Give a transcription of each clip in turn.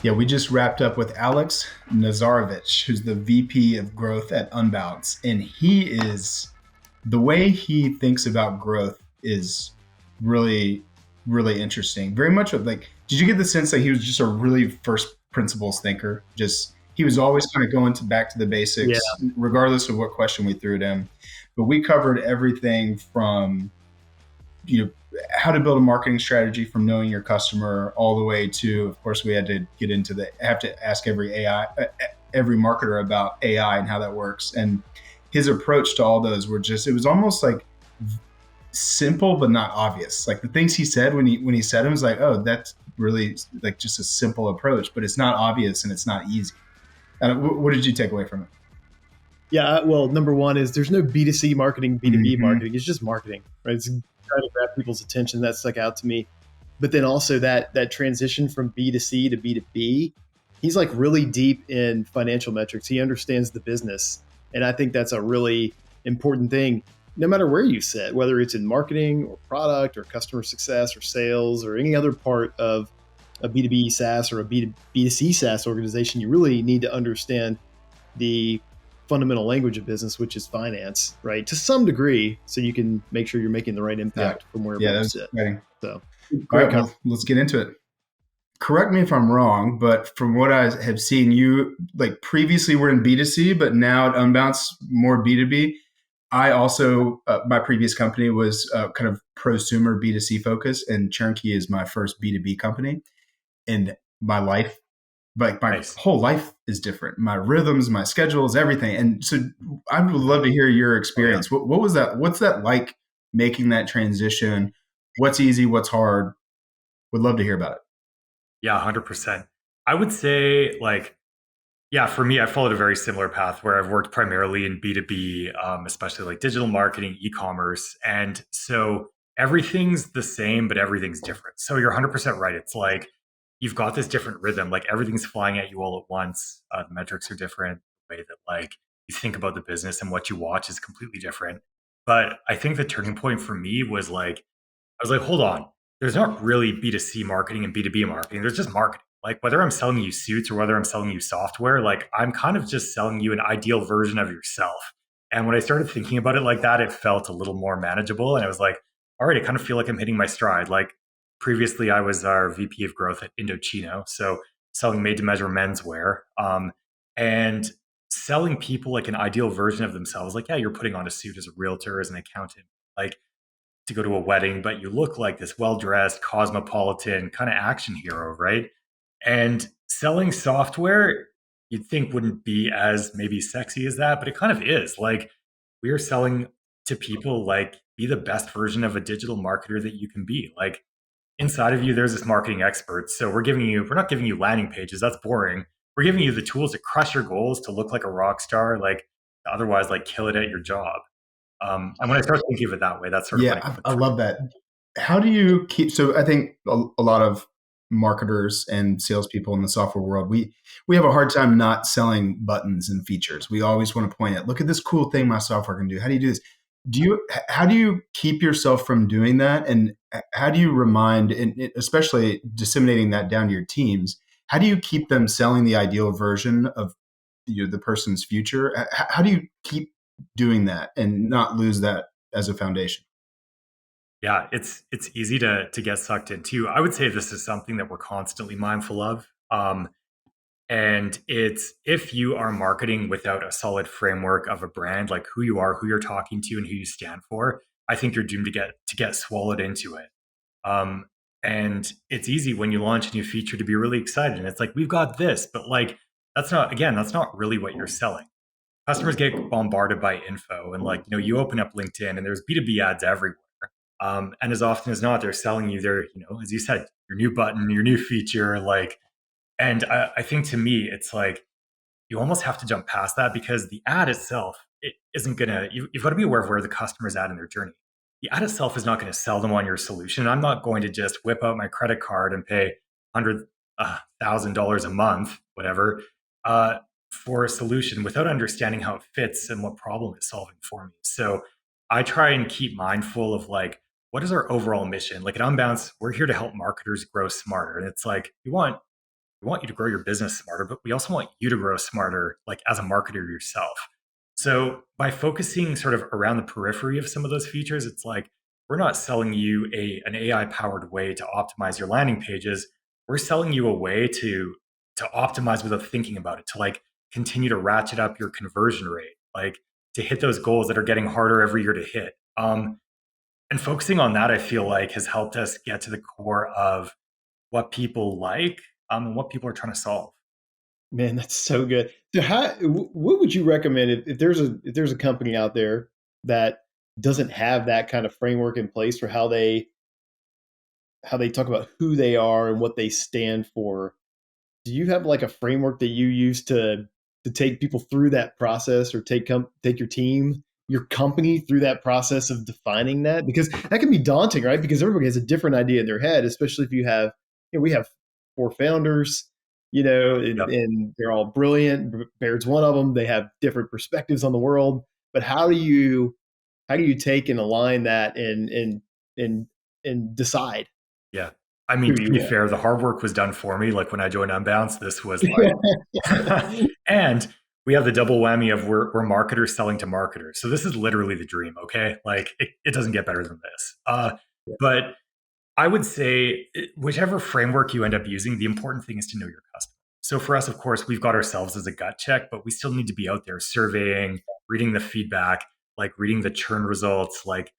Yeah, we just wrapped up with Alex Nazarevich, who's the VP of growth at Unbounce. And the way he thinks about growth is really, really interesting. Very much of like, did you get the sense that he was just a really first principles thinker? Just, he was always kind of going back to the Yeah. basics, regardless of what question we threw at him. But we covered everything from you know how to build a marketing strategy from knowing your customer all the way to, of course, we had to get into the have to ask every marketer about AI and how that works. And his approach to all those were just, it was almost like simple but not obvious. Like the things he said when he said them was like, oh, that's really like just a simple approach, but it's not obvious and it's not easy. What did you take away from it? Yeah. Well, number one is there's no B2C marketing, B2B Mm-hmm. marketing. It's just marketing, right? It's trying to grab people's attention. That stuck out to me. But then also that transition from B2C to B2B, he's like really deep in financial metrics. He understands the business. And I think that's a really important thing, no matter where you sit, whether it's in marketing or product or customer success or sales or any other part of a B2B SaaS or a B2C SaaS organization, you really need to understand the fundamental language of business, which is finance, right? To some degree, so you can make sure you're making the right Yeah, impact from wherever yeah, that you was sit. exciting. So All great right, conversation. well, let's get into it. Correct me if I'm wrong, but from what I have seen, you like previously were in B2C, but now at Unbounce more B2B. I also, my previous company was kind of prosumer B2C focused, and Churnkey is my first B2B company. And my life, like my Nice. whole life is different. My rhythms, my schedules, everything. And so I would love to hear your Oh yeah. experience. What was that? What's that like making that transition? What's easy? What's hard? Would love to hear about it. Yeah, 100%. I would say, like, yeah, for me, I followed a very similar path where I've worked primarily in B2B, especially like digital marketing, e-commerce. And so everything's the same, but everything's different. So you're 100% right. It's like you've got this different rhythm, like everything's flying at you all at once. The metrics are different. The way that like you think about the business and what you watch is completely different. But I think the turning point for me was like, I was like, hold on. There's not really B2C marketing and B2B marketing. There's just marketing. Like whether I'm selling you suits or whether I'm selling you software, like I'm kind of just selling you an ideal version of yourself. And when I started thinking about it like that, it felt a little more manageable. And I was like, all right, I kind of feel like I'm hitting my stride. Like previously, I was our VP of growth at Indochino. So selling made to measure menswear. And selling people like an ideal version of themselves. Like, yeah, you're putting on a suit as a realtor, as an accountant. Like to go to a wedding, but you look like this well dressed, cosmopolitan kind of action hero, right? And selling software, you'd think wouldn't be as maybe sexy as that, but it kind of is. Like we are selling to people like be the best version of a digital marketer that you can be. Like inside of you, there's this marketing expert. So we're not giving you landing pages. That's boring. We're giving you the tools to crush your goals, to look like a rock star, like otherwise like kill it at your job. And when I start thinking of it that way, that's sort of Yeah, like the I turning love that. How do you keep? So I think a lot of marketers and salespeople in the software world, we have a hard time not selling buttons and features. We always want to point at, look at this cool thing my software can do. How do you do this? How do you keep yourself from doing that? And how do you remind, and especially disseminating that down to your teams, how do you keep them selling the ideal version of the person's future? How do you keep doing that and not lose that as a foundation? Yeah, it's easy to get sucked into. I would say this is something that we're constantly mindful of. And it's if you are marketing without a solid framework of a brand, like who you are, who you're talking to, and who you stand for, I think you're doomed to get swallowed into it. Um, and it's easy when you launch a new feature to be really excited. And it's like, we've got this, but like that's not really what you're selling. Customers get bombarded by info and like, you open up LinkedIn and there's B2B ads everywhere. And as often as not, they're selling you their, as you said, your new button, your new feature, like, and I think to me, it's like you almost have to jump past that because the ad itself, it isn't gonna. You've got to be aware of where the customer's at in their journey. The ad itself is not going to sell them on your solution. I'm not going to just whip out my credit card and pay $100,000 a month, whatever, for a solution without understanding how it fits and what problem it's solving for me. So I try and keep mindful of like, what is our overall mission? Like at Unbounce, we're here to help marketers grow smarter. And it's like, you want we want you to grow your business smarter, but we also want you to grow smarter, like as a marketer yourself. So by focusing sort of around the periphery of some of those features, it's like we're not selling you an AI powered way to optimize your landing pages. We're selling you a way to optimize without thinking about it, to like continue to ratchet up your conversion rate, like to hit those goals that are getting harder every year to hit. And focusing on that, I feel like has helped us get to the core of what people like, and what people are trying to solve. Man, that's so good. So what would you recommend if there's a company out there that doesn't have that kind of framework in place for how they talk about who they are and what they stand for? Do you have like a framework that you use to take people through that process, or take your team, your company through that process of defining that? Because that can be daunting, right? Because everybody has a different idea in their head, especially if you have, we have 4 founders, Yep. and they're all brilliant. Baird's one of them. They have different perspectives on the world. But how do you take and align that and and decide Yeah. I mean, who to you be want? fair, the hard work was done for me. Like when I joined Unbounce, this was like, and we have the double whammy of we're marketers selling to marketers. So this is literally the dream. Okay. Like it doesn't get better than this. But I would say whichever framework you end up using, the important thing is to know your customer. So for us, of course, we've got ourselves as a gut check, but we still need to be out there surveying, reading the feedback, like reading the churn results, like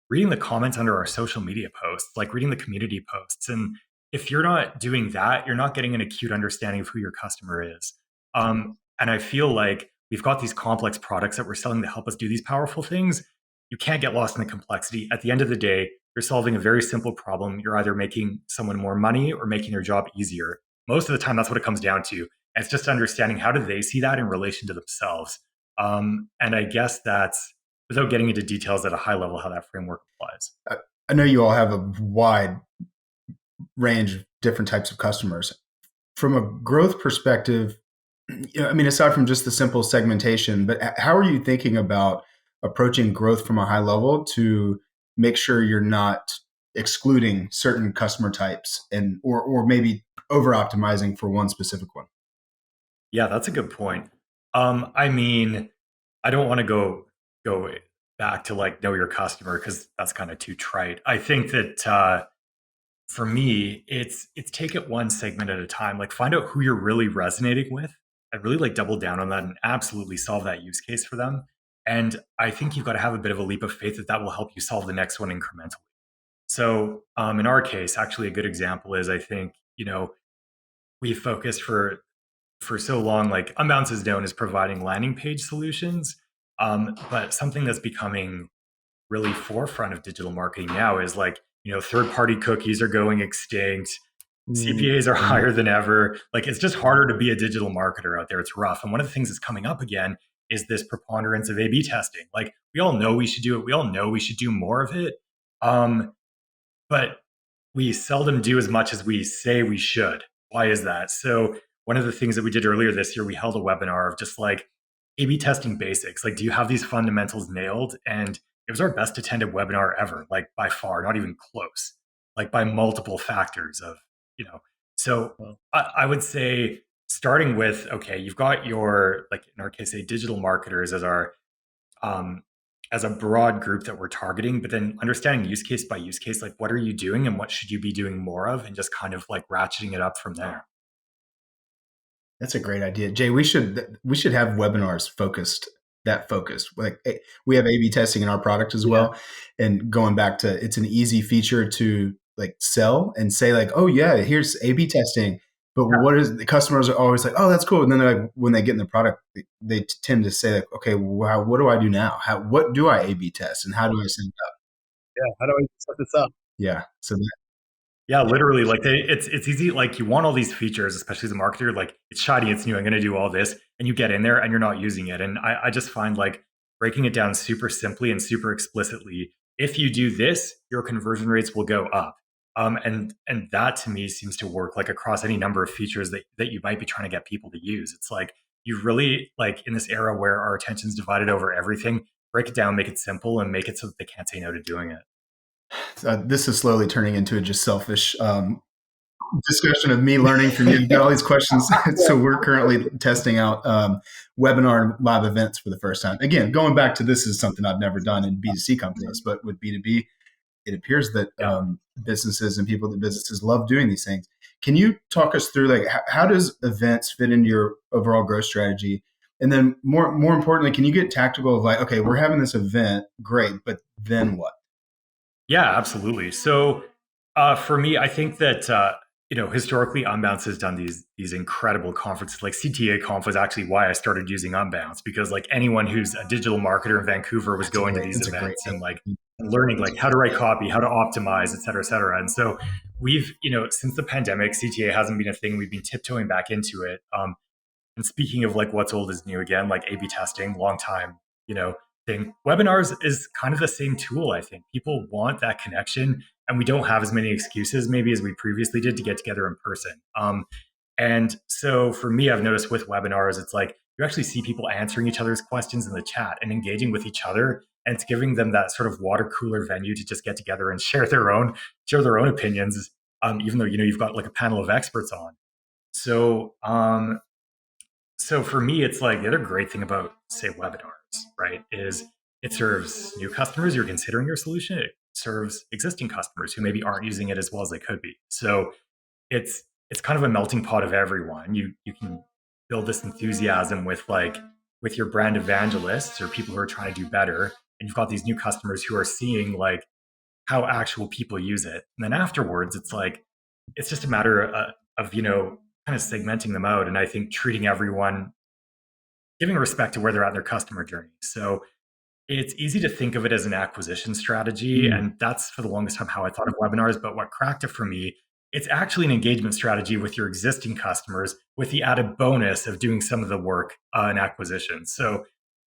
reading the comments under our social media posts, like reading the community posts. And if you're not doing that, you're not getting an acute understanding of who your customer is. And I feel like we've got these complex products that we're selling to help us do these powerful things. You can't get lost in the complexity. At the end of the day, you're solving a very simple problem. You're either making someone more money or making their job easier. Most of the time, that's what it comes down to. And it's just understanding how do they see that in relation to themselves. And I guess that's without getting into details at a high level how that framework applies. I know you all have a wide range of different types of customers. From a growth perspective, I mean, aside from just the simple segmentation, but how are you thinking about approaching growth from a high level to make sure you're not excluding certain customer types and or maybe over optimizing for one specific one? Yeah, that's a good point. I mean, I don't want to go back to like know your customer because that's kind of too trite. I think that for me, it's take it one segment at a time. Like find out who you're really resonating with, and really like double down on that and absolutely solve that use case for them. And I think you've got to have a bit of a leap of faith that that will help you solve the next one incrementally. So in our case, actually, a good example is I think we focused for so long, like Unbounce is known as providing landing page solutions. But something that's becoming really forefront of digital marketing now is like, third party cookies are going extinct. Mm, CPAs are higher than ever. Like it's just harder to be a digital marketer out there. It's rough. And one of the things that's coming up again is this preponderance of A/B testing. Like we all know we should do it. We all know we should do more of it. Um, but we seldom do as much as we say we should. Why is that? So one of the things that we did earlier this year, we held a webinar of just like A/B testing basics. Like, do you have these fundamentals nailed? And it was our best attended webinar ever, like by far, not even close, like by multiple factors of, you know. So well, I would say starting with, okay, you've got your, like in our case, say digital marketers um, as a broad group that we're targeting, but then understanding use case by use case, like what are you doing and what should you be doing more of, and just kind of like ratcheting it up from there. That's a great idea, Jay. We should have webinars focused. Like we have A/B testing in our product as yeah. well, and going back to it's an easy feature to like sell and say like, oh yeah, here's A/B testing. But what is the customers are always like, oh that's cool, and then they're like, when they get in the product, they tend to say like, okay, wow, what do I do now? What do I A/B test, and how do I set it up? Yeah. How do I set this up? Yeah, so that, Yeah, literally, like it's easy. Like you want all these features, especially as a marketer. Like it's shiny, it's new. I'm going to do all this, and you get in there and you're not using it. And I just find like breaking it down super simply and super explicitly. If you do this, your conversion rates will go up. And that to me seems to work like across any number of features that you might be trying to get people to use. It's like you really like in this era where our attention is divided over everything. Break it down, make it simple, and make it so that they can't say no to doing it. this is slowly turning into a just selfish discussion of me learning from you. You got all these questions. So we're currently testing out webinar and live events for the first time. Again, going back to this is something I've never done in B2C companies, but with B2B, it appears that businesses and people that businesses love doing these things. Can you talk us through like how does events fit into your overall growth strategy? And then more importantly, can you get tactical of like, okay, we're having this event, great, but then what? Yeah, absolutely. So for me, I think that historically Unbounce has done these incredible conferences. Like CTA Conf was actually why I started using Unbounce, because like anyone who's a digital marketer in Vancouver was going to these events and like learning like how to write copy, how to optimize, et cetera, et cetera. And so we've, since the pandemic, CTA hasn't been a thing. We've been tiptoeing back into it. And speaking of like what's old is new again, like A/B testing, long time, thing. Webinars is kind of the same tool. I think people want that connection, and we don't have as many excuses maybe as we previously did to get together in person. And so for me, I've noticed with webinars, it's like you actually see people answering each other's questions in the chat and engaging with each other, and it's giving them that sort of water cooler venue to just get together and share their own opinions, even though you've got like a panel of experts on. So for me, it's like the other great thing about, say, webinars, right, is it serves new customers who are considering your solution. It serves existing customers who maybe aren't using it as well as they could be. So it's kind of a melting pot of everyone. You can build this enthusiasm with your brand evangelists or people who are trying to do better, and you've got these new customers who are seeing like how actual people use it. And then afterwards, it's like it's just a matter of kind of segmenting them out. And I think treating everyone, giving respect to where they're at in their customer journey. So it's easy to think of it as an acquisition strategy. And that's for the longest time how I thought of webinars. But what cracked it for me, it's actually an engagement strategy with your existing customers with the added bonus of doing some of the work in acquisition. So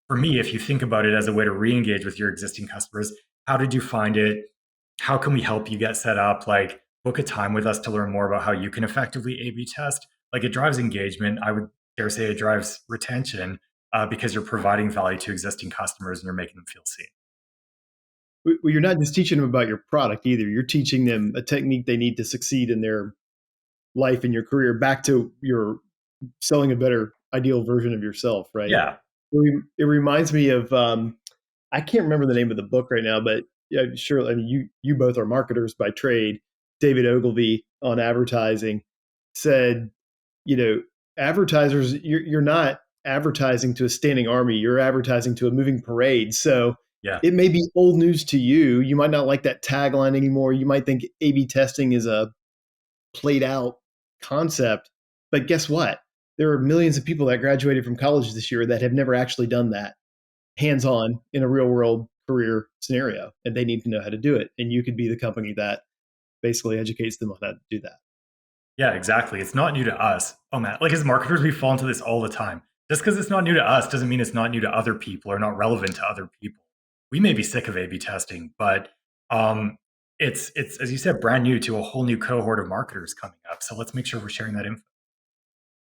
for me, if you think about it as a way to re-engage with your existing customers, how did you find it? How can we help you get set up? Like, book a time with us to learn more about how you can effectively A/B test. Like, it drives engagement. I would dare say it drives retention because you're providing value to existing customers and you're making them feel seen. Well, you're not just teaching them about your product either. You're teaching them a technique they need to succeed in their life and your career, back to your selling a better ideal version of yourself, right? Yeah. It reminds me of, I can't remember the name of the book right now, but yeah, sure. I mean, you both are marketers by trade. David Ogilvy on advertising said, advertisers, you're not advertising to a standing army, you're advertising to a moving parade. So it may be old news to you. You might not like that tagline anymore. You might think A/B testing is a played out concept, but guess what? There are millions of people that graduated from college this year that have never actually done that hands-on in a real world career scenario, and they need to know how to do it. And you could be the company that basically educates them on how to do that. Yeah, exactly. It's not new to us. Oh man, like as marketers, we fall into this all the time. Just because it's not new to us doesn't mean it's not new to other people or not relevant to other people. We may be sick of A/B testing, but it's as you said, brand new to a whole new cohort of marketers coming up. So let's make sure we're sharing that info.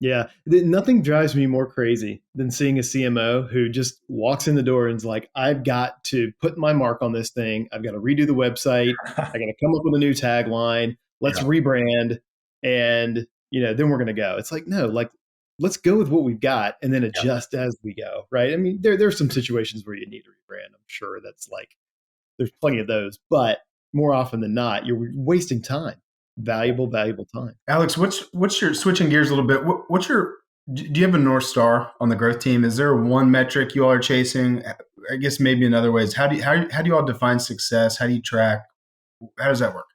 Yeah, nothing drives me more crazy than seeing a CMO who just walks in the door and is like, I've got to put my mark on this thing. I've got to redo the website. I got to come up with a new tagline. Let's rebrand. And, then we're going to go. It's like, no, like, let's go with what we've got and then adjust as we go. Right. I mean, there's some situations where you need to rebrand. I'm sure that's like, there's plenty of those, but more often than not, you're wasting time. Valuable time. Alex, what's your, switching gears a little bit, do you have a North Star on the growth team? Is there one metric you all are chasing? I guess maybe in other ways, how do you all define success? How do you track? How does that work?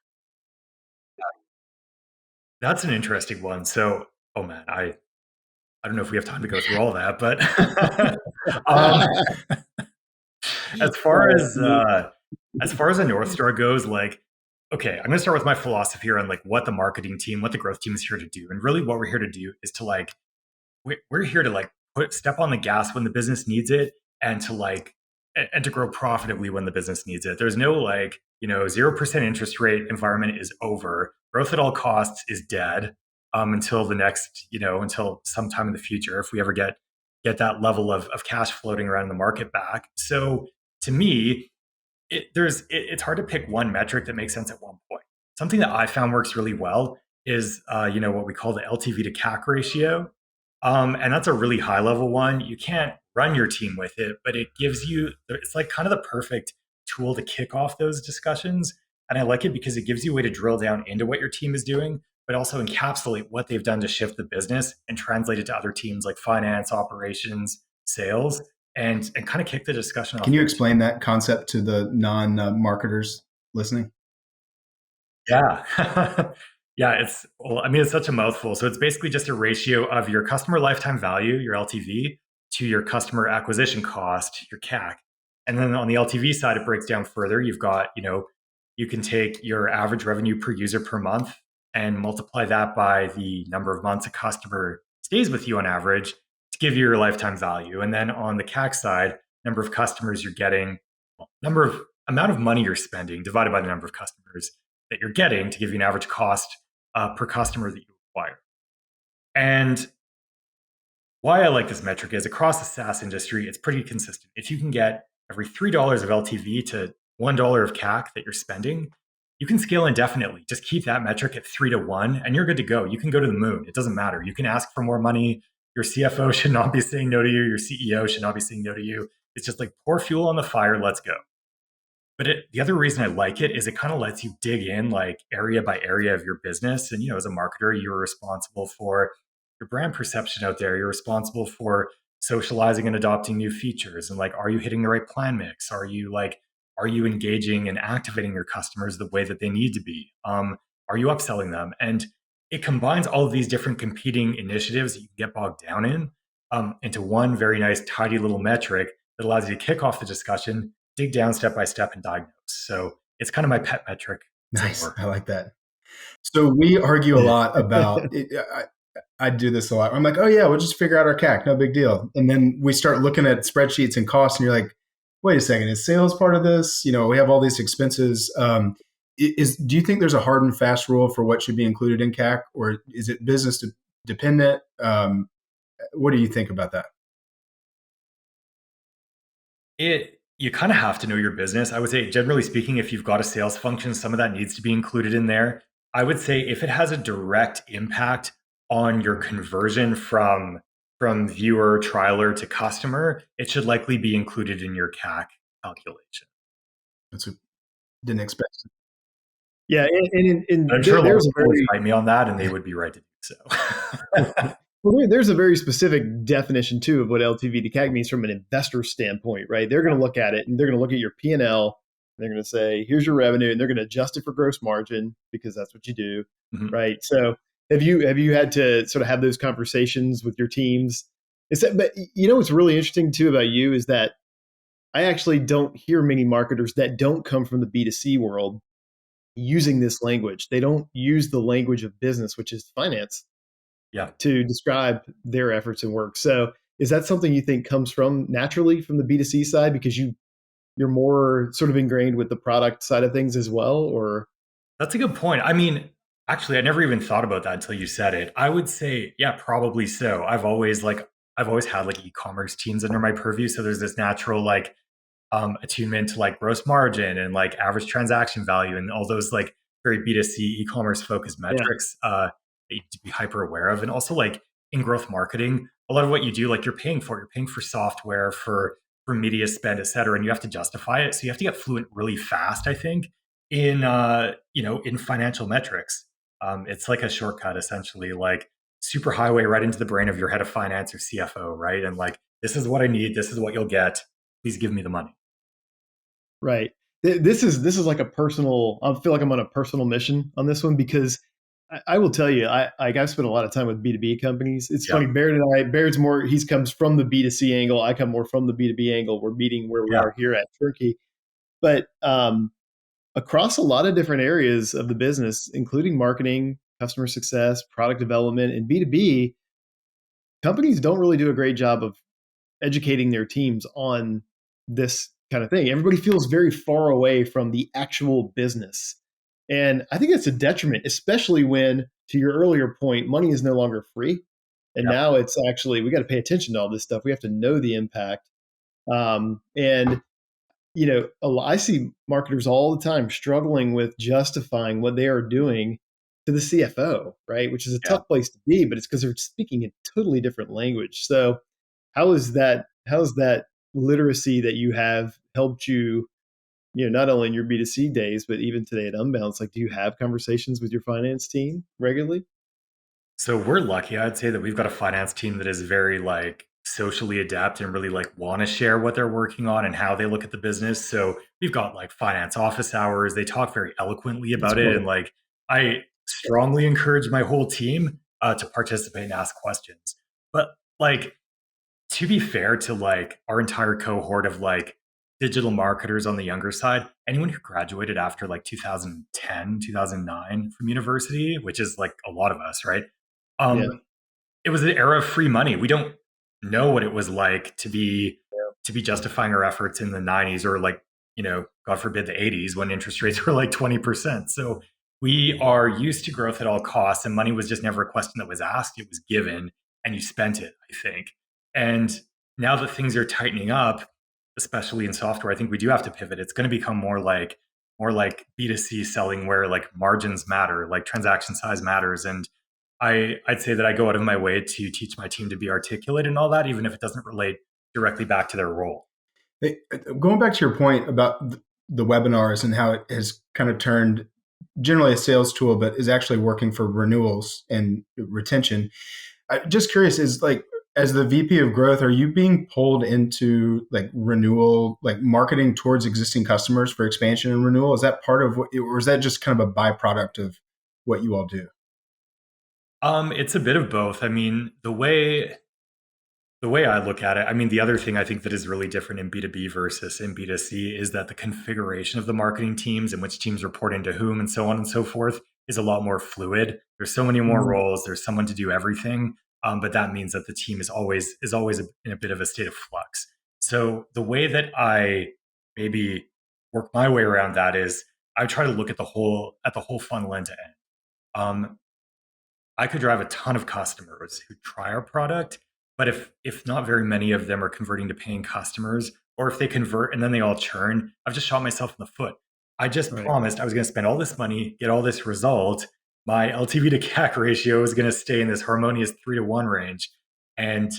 That's an interesting one. So, oh man, I don't know if we have time to go through all that, but as far as a North Star goes, like, okay, I'm going to start with my philosophy here on like what the marketing team, what the growth team is here to do. And really what we're here to do is to like, we're here to like step on the gas when the business needs it and to grow profitably when the business needs it. There's no 0% interest rate environment is over. Growth at all costs is dead until the next, until sometime in the future, if we ever get that level of cash floating around the market back. So to me, it's hard to pick one metric that makes sense at one point. Something that I found works really well is what we call the LTV to CAC ratio. And that's a really high level one. You can't run your team with it, but it gives you, it's like kind of the perfect tool to kick off those discussions. And I like it because it gives you a way to drill down into what your team is doing, but also encapsulate what they've done to shift the business and translate it to other teams like finance, operations, sales, and kind of kick the discussion off. Can you explain that concept to the non-marketers listening? Yeah. Yeah, it's such a mouthful. So it's basically just a ratio of your customer lifetime value, your LTV, to your customer acquisition cost, your CAC. And then on the LTV side, it breaks down further. You've got, you can take your average revenue per user per month and multiply that by the number of months a customer stays with you on average to give you your lifetime value. And then on the CAC side, number of customers you're getting, amount of money you're spending divided by the number of customers that you're getting to give you an average cost per customer that you acquire. And why I like this metric is across the SaaS industry, it's pretty consistent. If you can get every $3 of LTV to $1 of CAC that you're spending, you can scale indefinitely. Just keep that metric at 3 to 1 and you're good to go. You can go to the moon. It doesn't matter. You can ask for more money. Your CFO should not be saying no to you. Your CEO should not be saying no to you. It's just like pour fuel on the fire. Let's go. But the other reason I like it is it kind of lets you dig in like area by area of your business. And, as a marketer, you're responsible for your brand perception out there. You're responsible for socializing and adopting new features. And like, are you hitting the right plan mix? Are you engaging and activating your customers the way that they need to be? Are you upselling them? And it combines all of these different competing initiatives that you can get bogged down in into one very nice, tidy little metric that allows you to kick off the discussion, dig down step by step, and diagnose. So it's kind of my pet metric. Nice. I like that. So we argue a lot about it. I do this a lot. I'm like, oh yeah, we'll just figure out our CAC. No big deal. And then we start looking at spreadsheets and costs and you're like, wait a second, is sales part of this? We have all these expenses. Do you think there's a hard and fast rule for what should be included in CAC, or is it business dependent? What do you think about that? You kind of have to know your business. I would say, generally speaking, if you've got a sales function, some of that needs to be included in there. I would say if it has a direct impact on your conversion from viewer, trialer to customer, it should likely be included in your CAC calculation. Didn't expect it. Yeah, and I'm sure a lot of people would fight me on that, and they would be right to do so. Well, there's a very specific definition too of what LTV to CAC means from an investor standpoint, right? They're going to look at it and they're going to look at your P&L. They're going to say, here's your revenue, and they're going to adjust it for gross margin because that's what you do, right? So have you had to sort of have those conversations with your teams? But what's really interesting too about you is that I actually don't hear many marketers that don't come from the B2C world using this language. They don't use the language of business, which is finance, to describe their efforts and work. So is that something you think comes from naturally from the B2C side because you're more sort of ingrained with the product side of things as well? Or that's a good point. I mean, actually, I never even thought about that until you said it. I would say, yeah, probably so. I've always had like e-commerce teams under my purview. So there's this natural like attunement to like gross margin and like average transaction value and all those like very B2C e-commerce focused metrics that you need to be hyper aware of. And also like in growth marketing, a lot of what you do, like you're paying for software, for media spend, et cetera, and you have to justify it. So you have to get fluent really fast, I think, in in financial metrics. It's like a shortcut, essentially, like super highway right into the brain of your head of finance or CFO, right? And like, this is what I need. This is what you'll get. Please give me the money. Right. This is like a personal. I feel like I'm on a personal mission on this one because I will tell you, I've spent a lot of time with B2B companies. It's funny, Baird's more, he comes from the B2C angle. I come more from the B2B angle. We're meeting where we are here at Churnkey. But across a lot of different areas of the business, including marketing, customer success, product development, and B2B, companies don't really do a great job of educating their teams on this kind of thing. Everybody feels very far away from the actual business. And I think it's a detriment, especially when, to your earlier point, money is no longer free. And now it's actually, we got to pay attention to all this stuff. We have to know the impact. And, I see marketers all the time struggling with justifying what they are doing to the CFO, right? Which is a Yeah. tough place to be, but it's because they're speaking a totally different language. So how is that literacy that you have helped you, not only in your B2C days, but even today at Unbounce? Like, do you have conversations with your finance team regularly? So we're lucky, I'd say, that we've got a finance team that is very like socially adept and really like want to share what they're working on and how they look at the business. So we've got like finance office hours. They talk very eloquently That's about it. And cool. like I strongly encourage my whole team to participate and ask questions. But like to be fair to like our entire cohort of like digital marketers on the younger side, anyone who graduated after like 2010, 2009 from university, which is like a lot of us, right? Yeah. Um, it was an era of free money. We don't know what it was like to be justifying our efforts in the 90s or like, God forbid the 80s when interest rates were like 20%. So we are used to growth at all costs and money was just never a question that was asked. It was given and you spent it, I think. And now that things are tightening up, especially in software, I think we do have to pivot. It's going to become more like B2C selling where like margins matter, like transaction size matters. And I'd say that I go out of my way to teach my team to be articulate and all that, even if it doesn't relate directly back to their role. Hey, going back to your point about the webinars and how it has kind of turned generally a sales tool, but is actually working for renewals and retention. Just curious, is like as the VP of growth, are you being pulled into like renewal, like marketing towards existing customers for expansion and renewal? Is that part of what, or is that just kind of a byproduct of what you all do? It's a bit of both. I mean, the way I look at it, I mean, the other thing I think that is really different in B2B versus in B2C is that the configuration of the marketing teams and which teams report into whom and so on and so forth is a lot more fluid. There's so many more Mhm. roles. There's someone to do everything. But that means that the team is always in a bit of a state of flux. So the way that I maybe work my way around that is I try to look at the whole funnel end to end. Um, I could drive a ton of customers who try our product, but if not very many of them are converting to paying customers, or if they convert and then they all churn, I've just shot myself in the foot. I just Right. promised I was going to spend all this money, get all this result. My LTV to CAC ratio is going to stay in this harmonious 3-to-1 range. And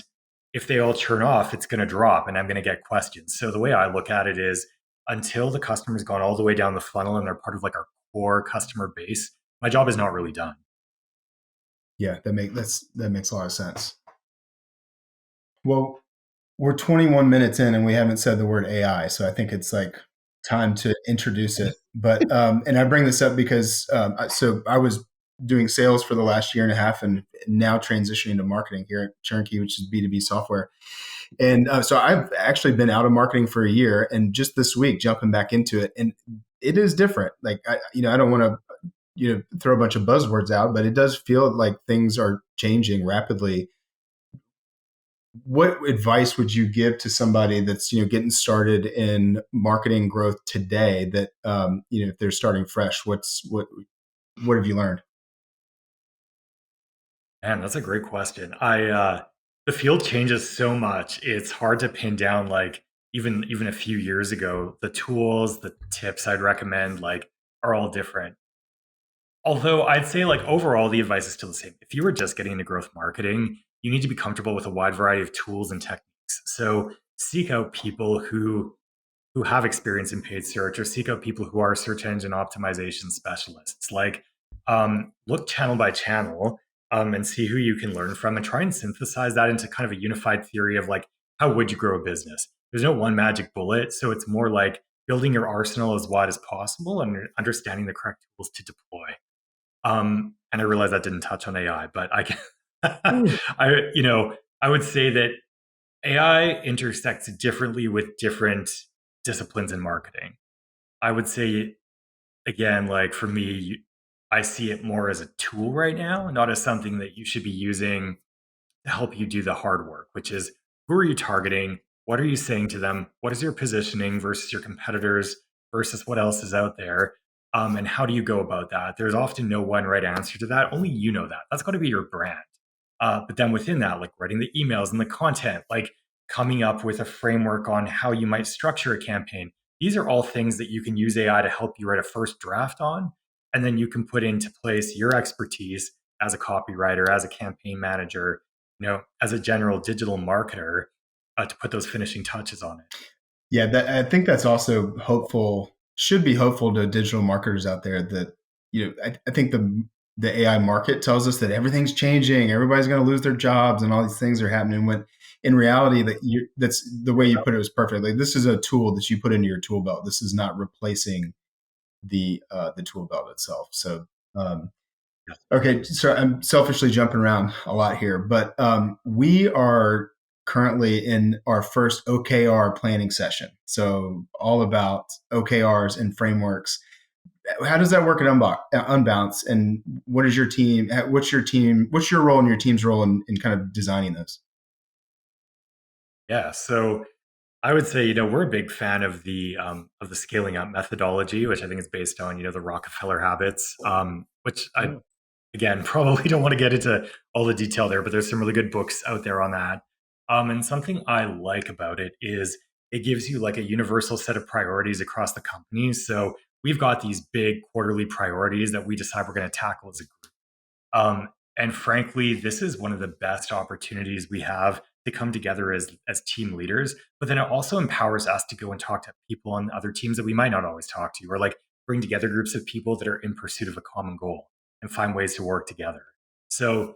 if they all churn off, it's going to drop and I'm going to get questions. So the way I look at it is until the customer's gone all the way down the funnel and they're part of like our core customer base, my job is not really done. Yeah, that makes a lot of sense. Well, we're 21 minutes in and we haven't said the word AI, so I think it's like time to introduce it. But and I bring this up because so I was doing sales for the last year and a half, and now transitioning to marketing here at Churnkey, which is B2B software. And so I've actually been out of marketing for a year, and just this week jumping back into it, and it is different. Like I don't want to throw a bunch of buzzwords out, but it does feel like things are changing rapidly. What advice would you give to somebody that's getting started in marketing growth today? That if they're starting fresh, what have you learned? Man, that's a great question. The field changes so much. It's hard to pin down like even a few years ago, the tools, the tips I'd recommend like are all different. Although I'd say like overall the advice is still the same. If you were just getting into growth marketing, you need to be comfortable with a wide variety of tools and techniques. So seek out people who have experience in paid search or seek out people who are search engine optimization specialists. Like look channel by channel and see who you can learn from and try and synthesize that into kind of a unified theory of like, how would you grow a business? There's no one magic bullet. So it's more like building your arsenal as wide as possible and understanding the correct tools to deploy. And I realize that didn't touch on AI, but I can, Mm. I would say that AI intersects differently with different disciplines in marketing. I would say, again, like for me, I see it more as a tool right now, not as something that you should be using to help you do the hard work, which is who are you targeting? What are you saying to them? What is your positioning versus your competitors versus what else is out there? And how do you go about that? There's often no one right answer to that. Only you know that. That's got to be your brand. But then within that, like writing the emails and the content, like coming up with a framework on how you might structure a campaign. These are all things that you can use AI to help you write a first draft on. And then you can put into place your expertise as a copywriter, as a campaign manager, as a general digital marketer to put those finishing touches on it. Yeah, I think that's also hopeful, should be hopeful to digital marketers out there that, I think the AI market tells us that everything's changing, everybody's going to lose their jobs and all these things are happening, when in reality that's the way you put it was perfect. Like, this is a tool that you put into your tool belt. This is not replacing the tool belt itself. So, okay, so I'm selfishly jumping around a lot here, but we are currently in our first OKR planning session. So all about OKRs and frameworks. How does that work at Unbounce? And what is your team? What's your role and your team's role in kind of designing those? Yeah, so I would say, we're a big fan of the scaling up methodology, which I think is based on, the Rockefeller habits, which I, again, probably don't want to get into all the detail there, but there's some really good books out there on that. And something I like about it is it gives you like a universal set of priorities across the company. So we've got these big quarterly priorities that we decide we're going to tackle as a group. And frankly, this is one of the best opportunities we have to come together as team leaders. But then it also empowers us to go and talk to people on other teams that we might not always talk to, or like bring together groups of people that are in pursuit of a common goal and find ways to work together. So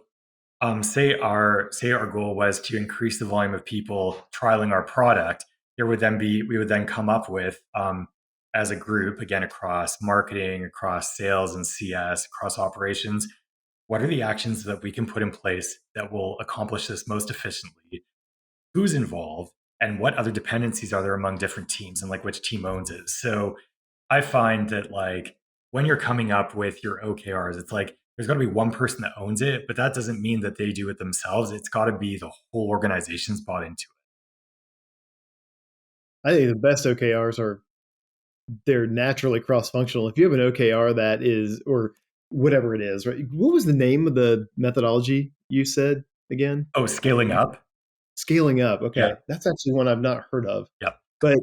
say our goal was to increase the volume of people trialing our product. We would then come up with, as a group, again, across marketing, across sales and CS, across operations, what are the actions that we can put in place that will accomplish this most efficiently? Who's involved? And what other dependencies are there among different teams, and like which team owns it? So I find that like when you're coming up with your OKRs, it's like there's got to be one person that owns it, but that doesn't mean that they do it themselves. It's got to be the whole organization's bought into it. I think the best OKRs they're naturally cross-functional. If you have an OKR that is, or whatever it is, right? What was the name of the methodology you said again? Oh, scaling up? Scaling up. Okay. Yeah. That's actually one I've not heard of. Yep. But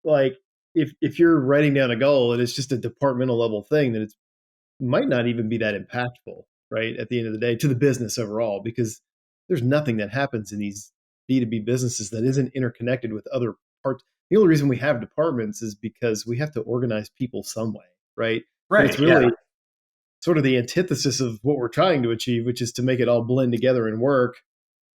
like if you're writing down a goal and it's just a departmental level thing, then it might not even be that impactful, right? At the end of the day, to the business overall, because there's nothing that happens in these B2B businesses that isn't interconnected with other parts. The only reason we have departments is because we have to organize people some way, right? Right. But it's really sort of the antithesis of what we're trying to achieve, which is to make it all blend together and work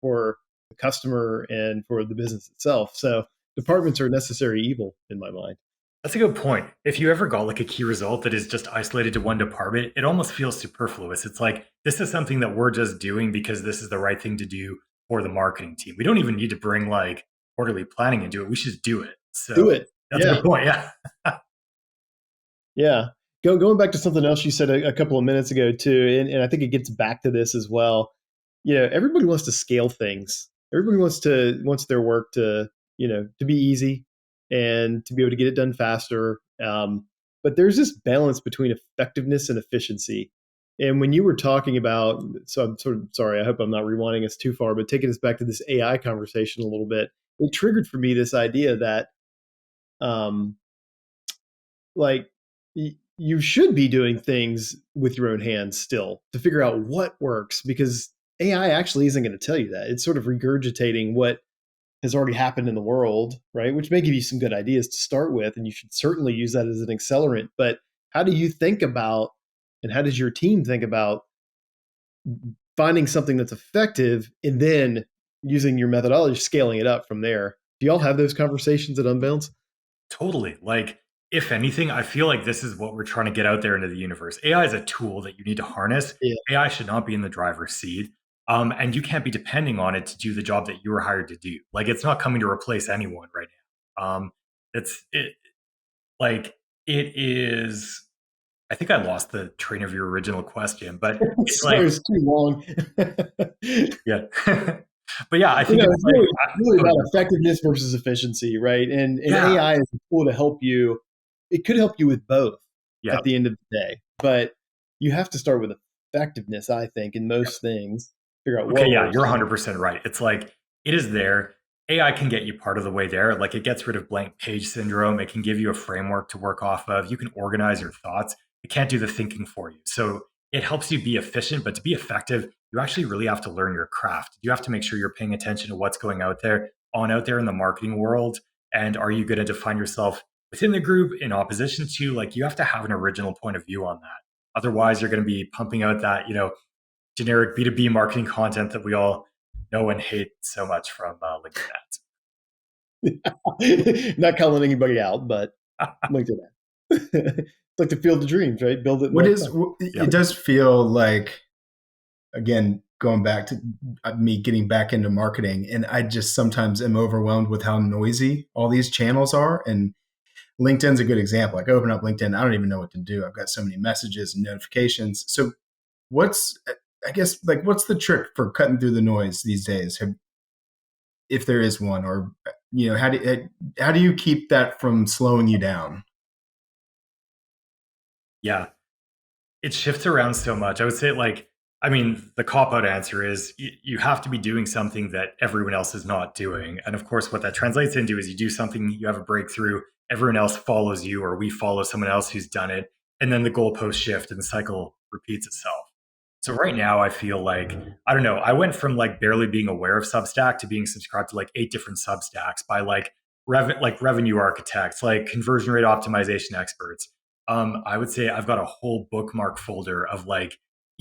for the customer and for the business itself. So departments are a necessary evil in my mind. That's a good point. If you ever got like a key result that is just isolated to one department, it almost feels superfluous. It's like, this is something that we're just doing because this is the right thing to do for the marketing team. We don't even need to bring like quarterly planning into it. We should do it. So do it. That's a good point. Yeah. Yeah. Going back to something else you said a couple of minutes ago too, and I think it gets back to this as well. Everybody wants to scale things. Everybody wants their work to be easy and to be able to get it done faster. But there's this balance between effectiveness and efficiency. And when you were talking about, so I'm sort of sorry, I hope I'm not rewinding us too far, but taking us back to this AI conversation a little bit, it triggered for me this idea that, you should be doing things with your own hands still to figure out what works, because AI actually isn't going to tell you that. It's sort of regurgitating what has already happened in the world, right? Which may give you some good ideas to start with, and you should certainly use that as an accelerant. But how do you think about, and how does your team think about finding something that's effective and then using your methodology, scaling it up from there? Do y'all have those conversations at Unbounce? Totally. Like, if anything, I feel like this is what we're trying to get out there into the universe. AI is a tool that you need to harness. Yeah. AI should not be in the driver's seat. And you can't be depending on it to do the job that you were hired to do. Like, it's not coming to replace anyone right now. It is. I think I lost the train of your original question, but it's Sorry, like, it's too long. yeah. But yeah, I think it's really about effectiveness versus efficiency, right? And AI is a tool to help you. It could help you with both at the end of the day, but you have to start with effectiveness, I think, in most things. Figure out what works. You're 100% right. It's like, it is there. AI can get you part of the way there. Like, it gets rid of blank page syndrome. It can give you a framework to work off of. You can organize your thoughts. it can't do the thinking for you. So it helps you be efficient, but to be effective, you actually really have to learn your craft. You have to make sure you're paying attention to what's going out there in the marketing world. And are you going to define yourself within the group in opposition to, like, you have to have an original point of view on that. Otherwise, you're going to be pumping out that, generic B2B marketing content that we all know and hate so much from LinkedIn ads. Not calling anybody out, but LinkedIn ads. It's like the field of dreams, right? Build it. It does feel like, again, going back to me getting back into marketing, and I just sometimes am overwhelmed with how noisy all these channels are. And LinkedIn's a good example. Like, I open up LinkedIn, I don't even know what to do. I've got so many messages and notifications. So what's the trick for cutting through the noise these days? If there is one, or, how do you keep that from slowing you down? Yeah, it shifts around so much. I would say, the cop-out answer is you have to be doing something that everyone else is not doing. And of course, what that translates into is you do something, you have a breakthrough, everyone else follows you, or we follow someone else who's done it. And then the goalposts shift and the cycle repeats itself. So right now I feel like, I don't know, I went from barely being aware of Substack to being subscribed to 8 different Substacks by revenue architects, conversion rate optimization experts. I would say I've got a whole bookmark folder of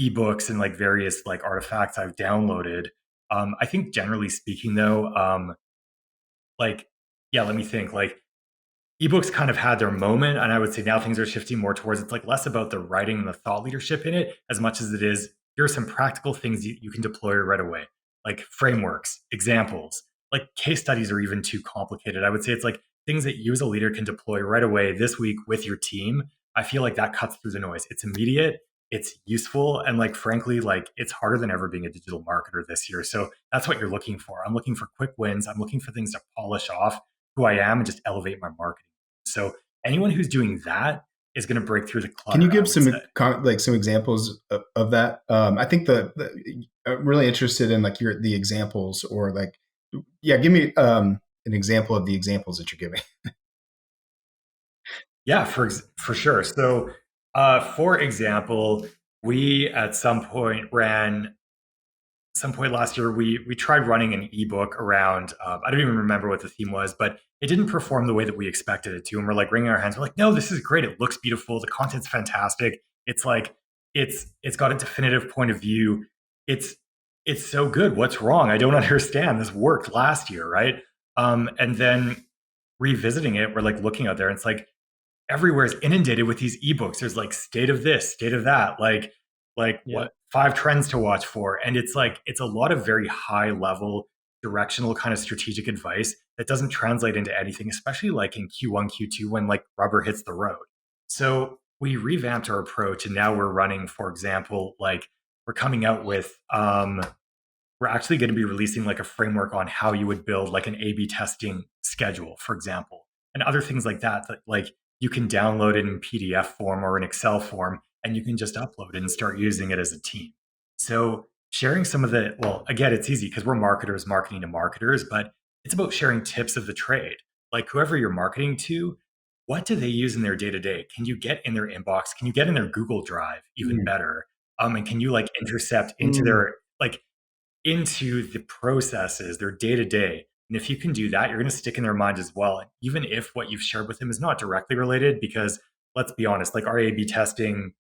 ebooks and various artifacts I've downloaded. I think generally speaking though, let me think. Ebooks kind of had their moment, and I would say now things are shifting more towards, it's less about the writing and the thought leadership in it as much as it is, here are some practical things you can deploy right away, like frameworks, examples. Case studies are even too complicated. I would say it's things that you as a leader can deploy right away this week with your team. I feel like that cuts through the noise. It's immediate, it's useful, and frankly, it's harder than ever being a digital marketer this year. So that's what you're looking for. I'm looking for quick wins. I'm looking for things to polish off who I am and just elevate my marketing. So anyone who's doing that is going to break through the clutter. Can you give some examples of that? I think I'm really interested in the examples, or give me an example of the examples that you're giving. Yeah, for sure. So, for example, we at some point last year, we tried running an ebook around, I don't even remember what the theme was, but it didn't perform the way that we expected it to. And we're wringing our hands. We're no, this is great. It looks beautiful. The content's fantastic. It's it's got a definitive point of view. It's so good. What's wrong? I don't understand. This worked last year, right? And then revisiting it, we're looking out there, and it's everywhere is inundated with these ebooks. There's state of this, state of that, what 5 trends to watch for. And it's it's a lot of very high level directional kind of strategic advice that doesn't translate into anything, especially in Q1, Q2 when rubber hits the road. So we revamped our approach, and now we're running, for example, we're coming out with, we're actually going to be releasing a framework on how you would build an A/B testing schedule, for example, and other things like that, you can download it in PDF form or an Excel form, and you can just upload it and start using it as a team. So sharing some of again, it's easy because we're marketers marketing to marketers, but it's about sharing tips of the trade. Whoever you're marketing to, what do they use in their day-to-day? Can you get in their inbox? Can you get in their Google Drive even better? And can you intercept into their, into the processes, their day-to-day? And if you can do that, you're going to stick in their mind as well. And even if what you've shared with them is not directly related, because let's be honest, our A/B testing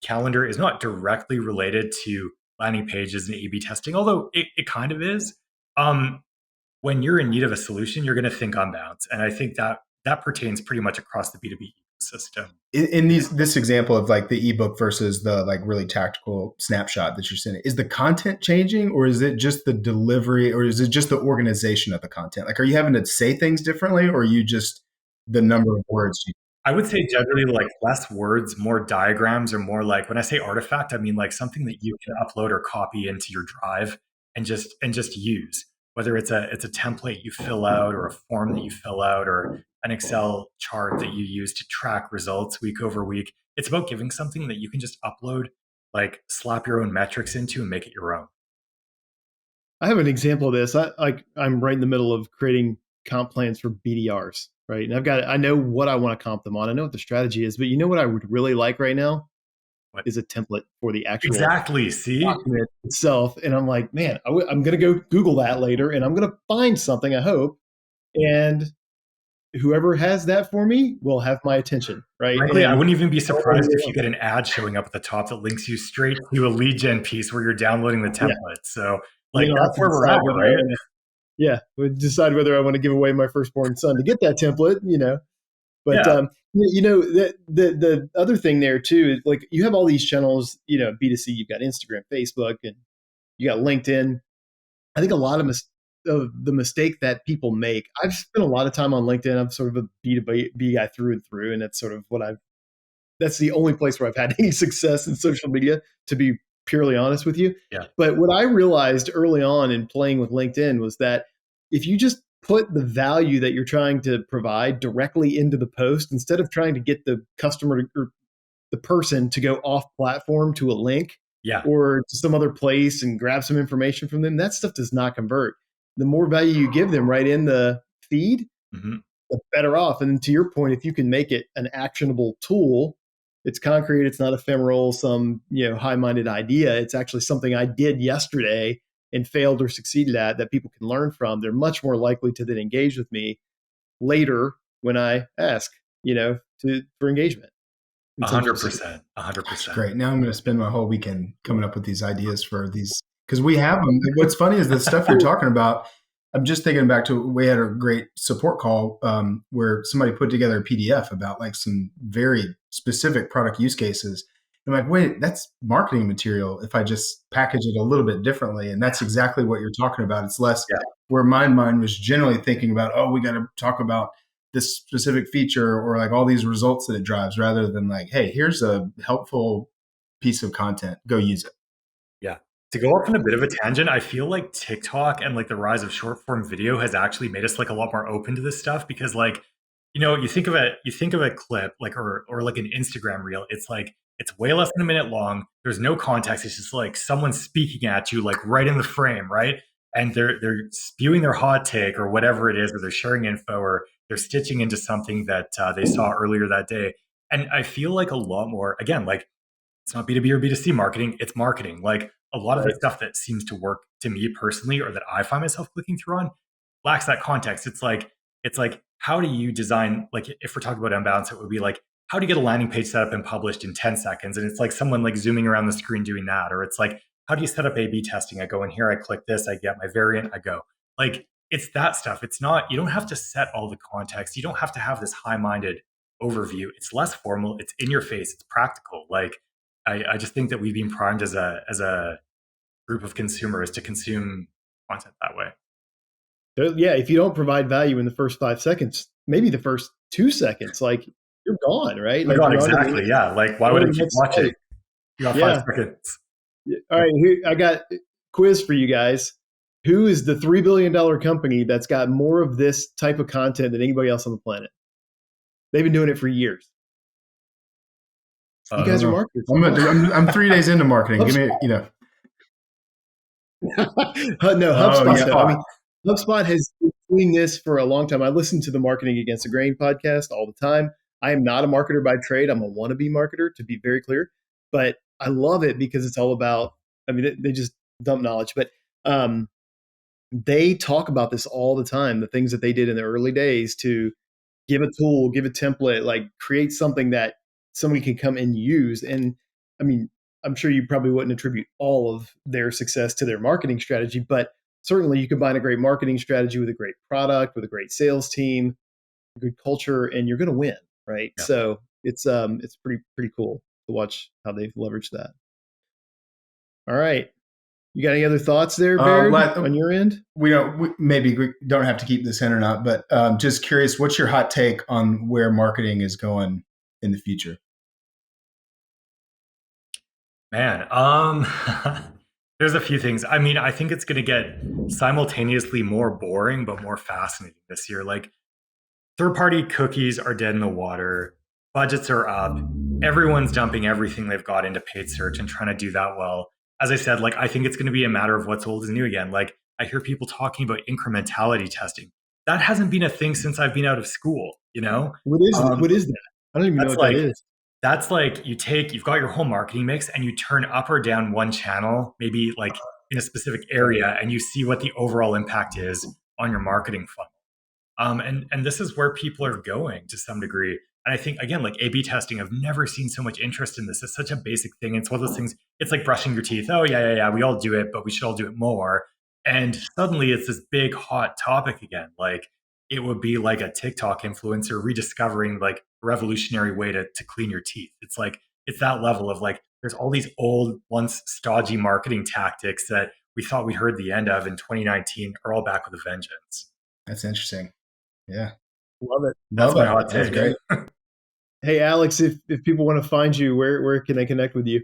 calendar is not directly related to landing pages and A/B testing, although it kind of is. When you're in need of a solution, you're going to think Unbounce. And I think that pertains pretty much across the B2B ecosystem. In this example of the ebook versus the really tactical snapshot that you're sending, is the content changing, or is it just the delivery, or is it just the organization of the content? Are you having to say things differently, or are you just the number of words? I would say generally less words, more diagrams, or more when I say artifact, I mean something that you can upload or copy into your drive and just use. Whether it's a template you fill out, or a form that you fill out, or an Excel chart that you use to track results week over week. It's about giving something that you can just upload, slap your own metrics into and make it your own. I have an example of this. I'm right in the middle of creating comp plans for BDRs. right? And I know what I want to comp them on. I know what the strategy is, but you know what I would really like right now What? is a template for the actual Exactly. See? document itself. And I'm like, man, I'm going to go Google that later, and I'm going to find something, I hope. And whoever has that for me will have my attention, right? Frankly, I And wouldn't even be surprised if you get an ad showing up at the top that links you straight to a lead gen piece where you're downloading the template. yeah, So, and like, then I'll have that's to where we're decide at, whether I right? wanna, yeah, we decide whether I want to give away my firstborn son to get that template, you know. But Yeah. you know, the other thing there too is, like, you have all these channels, you know, B2C. You've got Instagram, Facebook, and you got LinkedIn. I think a lot of the mistake that people make. I've spent a lot of time on LinkedIn. I'm sort of a B2B guy through and through, and that's sort of that's the only place where I've had any success in social media, to be purely honest with you. Yeah. But what I realized early on in playing with LinkedIn was that if you just put the value that you're trying to provide directly into the post, instead of trying to get the customer or the person to go off platform to a link Yeah. or to some other place and grab some information from them, that stuff does not convert. The more value you give them right in the feed, Mm-hmm. the better off. And to your point, if you can make it an actionable tool, it's concrete, it's not ephemeral, some, you know, high-minded idea. It's actually something I did yesterday and failed or succeeded at that people can learn from. They're much more likely to then engage with me later when I ask, you know, for engagement. 100%. 100%. Great. Now I'm going to spend my whole weekend coming up with these ideas for these, because we have them. What's funny is the stuff you're talking about. I'm just thinking back to, we had a great support call where somebody put together a PDF about like some very specific product use cases. I'm like, wait, that's marketing material if I just package it a little bit differently. And that's exactly what you're talking about. It's less where my mind was generally thinking about, oh, we got to talk about this specific feature or like all these results that it drives, rather than like, hey, here's a helpful piece of content, go use it. Yeah. To go off on a bit of a tangent, I feel like TikTok and like the rise of short form video has actually made us like a lot more open to this stuff, because like, you know, you think of a clip like or like an Instagram reel, it's like it's way less than a minute long. There's no context. It's just like someone speaking at you like right in the frame, right? And they're spewing their hot take or whatever it is, or they're sharing info, or they're stitching into something that they saw earlier that day. And I feel like a lot more, again, like it's not B2B or B2C marketing, it's marketing. Like a lot of the stuff that seems to work to me personally, or that I find myself clicking through on, lacks that context. It's like, how do you design, like if we're talking about Unbounce, it would be like, how do you get a landing page set up and published in 10 seconds? And it's like someone like zooming around the screen doing that. Or it's like, how do you set up A/B testing? I go in here, I click this, I get my variant, I go. Like it's that stuff. It's not, you don't have to set all the context. You don't have to have this high-minded overview. It's less formal. It's in your face. It's practical. Like I just think that we've been primed as a group of consumers to consume content that way. Yeah, if you don't provide value in the first 5 seconds, maybe the first 2 seconds, like you're gone, right? Oh my Like God, exactly. Yeah. Like why would I keep watching? You got 5 seconds. All right, I got a quiz for you guys. Who is the $3 billion company that's got more of this type of content than anybody else on the planet? They've been doing it for years. You guys are marketers. I'm 3 days into marketing. Give me, you know. No, HubSpot. Yeah. I mean, HubSpot has been doing this for a long time. I listen to the Marketing Against the Grain podcast all the time. I am not a marketer by trade. I'm a wannabe marketer, to be very clear. But I love it because it's all about, I mean, they just dump knowledge. But they talk about this all the time, the things that they did in the early days to give a tool, give a template, like create something that somebody can come and use. And I mean, I'm sure you probably wouldn't attribute all of their success to their marketing strategy, but certainly you combine a great marketing strategy with a great product, with a great sales team, a good culture, and you're going to win, right? Yeah. So it's pretty cool to watch how they've leveraged that. All right. You got any other thoughts there, Baird, on your end? We don't have to keep this in or not, but just curious, what's your hot take on where marketing is going in the future? Man, there's a few things. I mean, I think it's going to get simultaneously more boring, but more fascinating this year. Like third-party cookies are dead in the water. Budgets are up. Everyone's dumping everything they've got into paid search and trying to do that well. As I said, like, I think it's going to be a matter of what's old is new again. Like I hear people talking about incrementality testing. that hasn't been a thing since I've been out of school, you know? What is it? What is that? I don't even know That's what that like is. that's like you've got your whole marketing mix and you turn up or down one channel, maybe like in a specific area, and you see what the overall impact is on your marketing funnel. And this is where people are going to some degree. And I think, again, like A/B testing, I've never seen so much interest in this. It's such a basic thing. It's one of those things, it's like brushing your teeth. Oh, yeah. We all do it, but we should all do it more. And suddenly it's this big hot topic again. Like it would be like a TikTok influencer rediscovering like a revolutionary way to clean your teeth. It's like, it's that level of like, there's all these old, once stodgy marketing tactics that we thought we heard the end of in 2019 are all back with a vengeance. That's interesting. Yeah. Love it. That's my hot That's take. great. Hey, Alex, if people want to find you, where can they connect with you?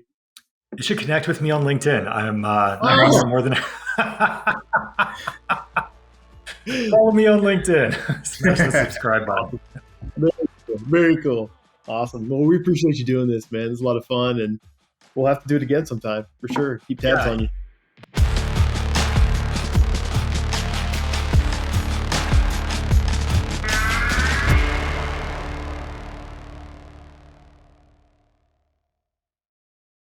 You should connect with me on LinkedIn. I'm also more than follow me on LinkedIn. Smash the subscribe button. Very cool. Awesome. Well, we appreciate you doing this, man. It's a lot of fun, and we'll have to do it again sometime for sure. Keep tabs on you.